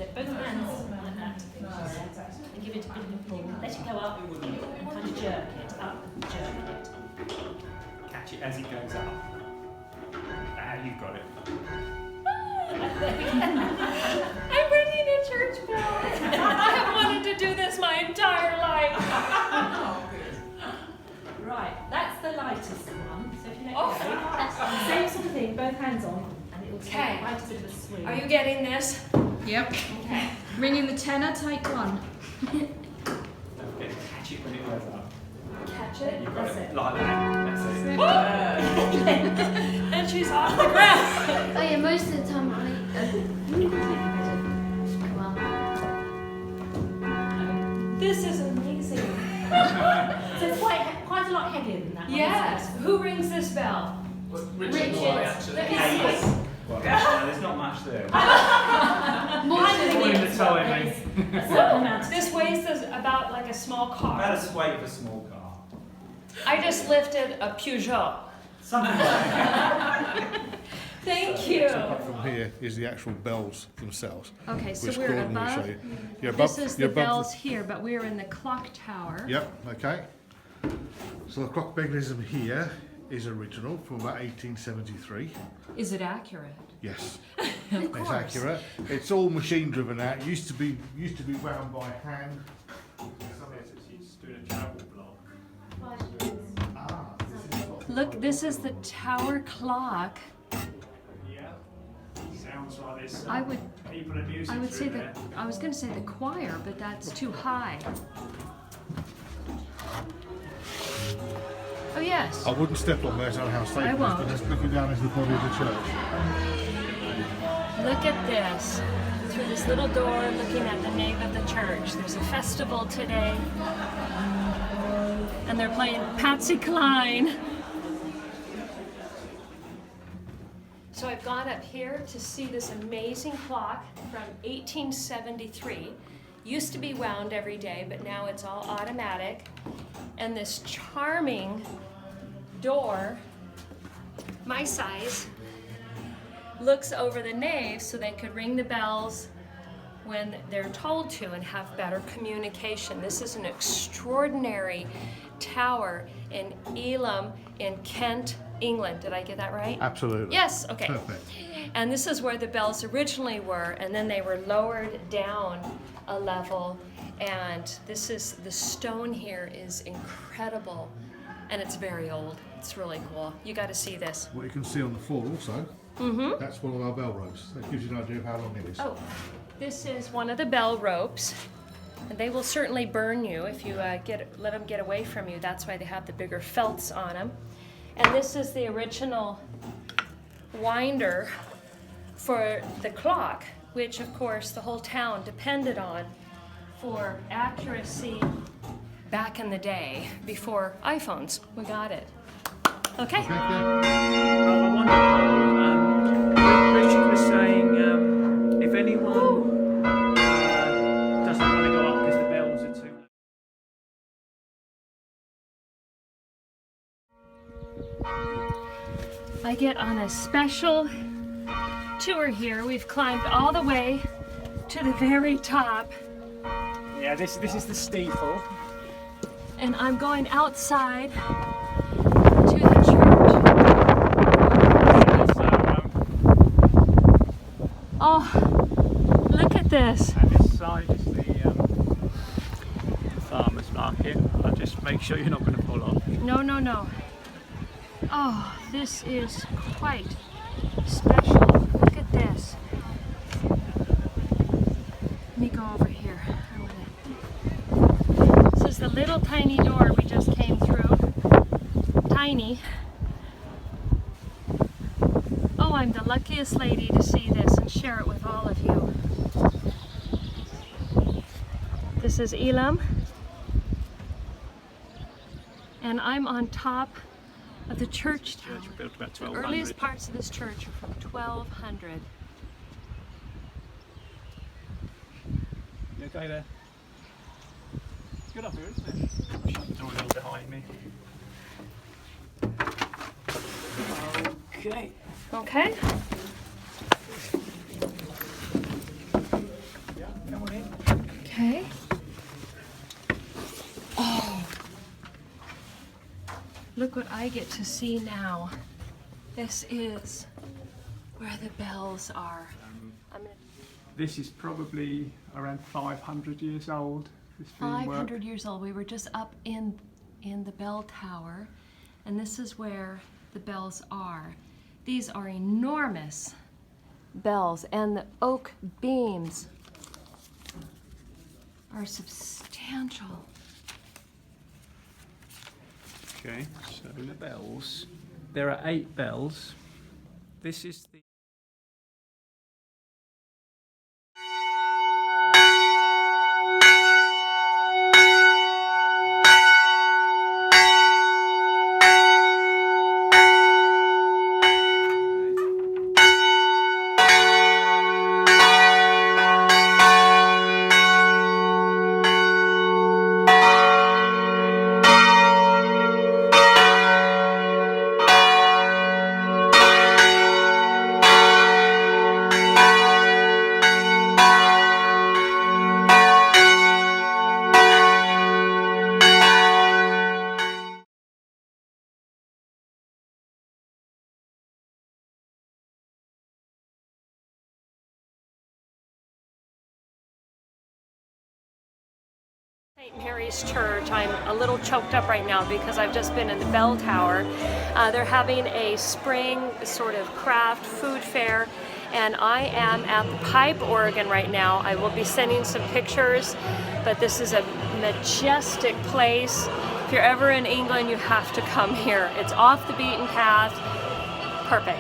it. Both hands like that. And give it a bit of a pull. Let it go up and kind of jerk it up and jerk it. Catch it as it goes up. Ah, you've got it. I'm ringing a church bell. I have wanted to do this my entire life. Right, that's the lightest one. So if you let go, same sort of thing, both hands on, and it will take quite a bit of a swing. Are you getting this? Yep. Okay. Ringing the tenor, take one. Don't forget to catch it when it goes up. Catch it. You've got That's it. it. Like that. That's it. And she's off the ground. Oh yeah, most of the time This is amazing. So it's quite a lot heavier than that one. Yes. Isn't it? Who rings this bell? Richard. Let me see. Well, there's not much there. More All in the timing. A certain amount. This weighs about like a small car. About a weight of a small car. I just lifted a Peugeot. Something like that. Thank you. Up from here is the actual bells themselves. Okay, so which we're Gordon will above. show you. You're This is the you're above bells here, but we're in the clock tower. Yep, okay. So the clock mechanism here is original from about 1873. Is it accurate? Yes, Of it's course. accurate. It's all machine driven now. It used to be wound by hand. She's doing a travel blog. Look, this is the tower clock. Yeah. Sounds like there's I would people and music I would through say there. I was going to say the choir, but that's too high. Oh yes. I wouldn't step on there, I don't know how safe I it is, won't. but just looking down into the body of the church. Look at this. Through this little door, looking at the nave of the church. There's a festival today, and they're playing Patsy Cline. So I've gone up here to see this amazing clock from 1873. Used to be wound every day, but now it's all automatic. And this charming door, my size, looks over the nave so they could ring the bells when they're told to and have better communication. This is an extraordinary tower in Elham in Kent, England. Did I get that right? Absolutely. Yes, okay. Perfect. And this is where the bells originally were, and then they were lowered down a level. And this is, the stone here is incredible, and it's very old. It's really cool. You got to see this. What you can see on the floor also, that's one of our bell ropes. That gives you an idea of how long it is. Oh, this is one of the bell ropes. And they will certainly burn you if you let them get away from you. That's why they have the bigger felts on them. And this is the original winder for the clock, which of course the whole town depended on for accuracy back in the day before iPhones. We got it. Okay. Okay, yeah. I wonder, Richard was saying if anyone doesn't want to go up because the bells are too I get on a special tour here. We've climbed all the way to the very top, Yeah, this is the steeple. and I'm going outside to the church. Oh, look at this. And this side is the farmer's market. I'll just make sure you're not going to fall off. No, no, no. Oh, this is quite special. Look at this. Let me go over here. This is the little tiny door we just came through. Tiny. Oh, I'm the luckiest lady to see this and share it with all of you. This is Elham. And I'm on top of the church tower. Church built about The 1200. earliest parts of this church are from 1200. You okay there? It's good up here, isn't it? Shut the door a little behind me. Okay. Okay. Okay. Oh, look what I get to see now. This is where the bells are. This is probably around 500 years old. This being 500 worked. years old. We were just up in the bell tower, and this is where the bells are. These are enormous bells, and the oak beams are substantial. Okay, so the bells. There are 8 bells. This is the St. Mary's Church. I'm a little choked up right now because I've just been in the bell tower. They're having a spring sort of craft food fair, and I am at the pipe organ right now. I will be sending some pictures, but this is a majestic place. If you're ever in England, you have to come here. It's off the beaten path. Perfect.